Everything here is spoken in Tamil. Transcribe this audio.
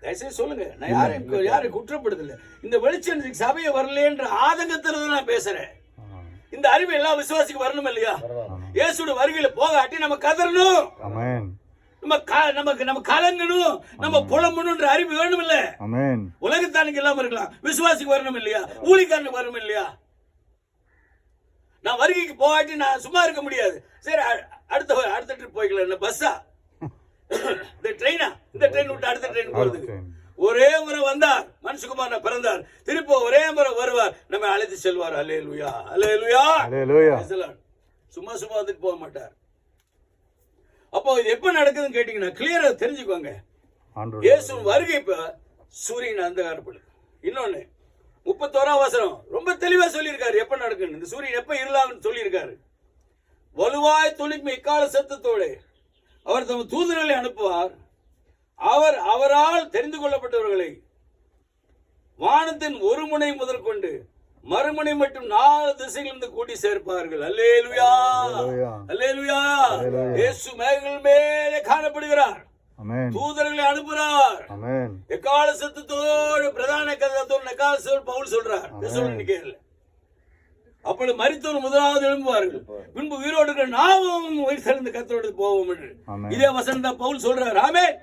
தயவுசெய்து சொல்லுங்க. நான் யாரையும் குற்றப்படுத்தல. இந்த வெளிச்சத்துக்கு சபையை வரலன்ற ஆதங்கத்துல தான் நான் பேசுறேன். இந்த அறிவு எல்லா விசுவாசிக்கு வரணும் இல்லையா? இயேசுவோட வருகையில போகாட்டி நம்ம கதறணும், நம்ம கலங்கணும், நம்ம புலம்பணும்ன்ற அறிவு வேணும் இல்ல? உலகத்தானுக்கு இல்லாம இருக்கலாம், விசுவாசிக்கு வரணும் இல்லையா? ஊழியக்காரனுக்கு வரணும் இல்லையா? நான் வருகைக்கு போகாட்டி நான் சும்மா இருக்க முடியாது. சரி, அடுத்த ட்ரிப் போய்க்கலாம். என்ன பஸ்ஸா, இந்த ட்ரெயினா? இந்த ட்ரெயின் விட்டு அடுத்த ட்ரெயின் போறதுக்கு ஒரே முறை வந்தார், மனுஷகுமாரன் பிறந்தார், திருப்ப ஒரே முறை வருவார், நம்ம அழைத்து செல்வார். அல்லேலூயா, அல்லேலூயா, அல்லேலூயா. சும்மா வந்துட்டு போக மாட்டார். அப்போ இது எப்ப நடக்குதுன்னு கேட்டீங்கன்னா கிளியரா தெரிஞ்சுக்கோங்க. இயேசு வருகை இப்ப சூரியன் அந்தகாரப்படும். இன்னொன்னு 31ஆம் வசனம் ரொம்ப தெளிவா சொல்லியிருக்காரு எப்ப நடக்குன்னு. இந்த சூரியன் எப்ப இருளான்னு சொல்லியிருக்காரு. வலுவாய் துளிக்கும் இக்கால சத்தத்தோடு அவர் தம் தூதர்களை அனுப்புவார். அவரால் தெரிந்து கொள்ளப்பட்டவர்களை வானத்தின் ஒரு முனை முதற்கொண்டு மறுமுனை மட்டும் 4 திசைகளிலிருந்து கூட்டி சேர்ப்பார்கள். அல்லேலூயா, அல்லேலூயா. இயேசு மேகங்கள் மேலே காணப்படுகிறார், தூதர்களை அனுப்புகிறார். எக்கால சத்தத்தோடு பிரதான கதத்தோடு எக்கால சத்தத்தோடு பவுல் சொல்றார் தெசலோனிக்கேயர்ல. அப்பொழுது மரித்தோர் முதலாவது எழும்புவார்கள், பின்பு உயிரோடு நாமும் உயிர் சேர்ந்து கர்த்தரோடு போவோம் என்று இதே வசனம் தான் பவுல் சொல்றார். ஆமென்.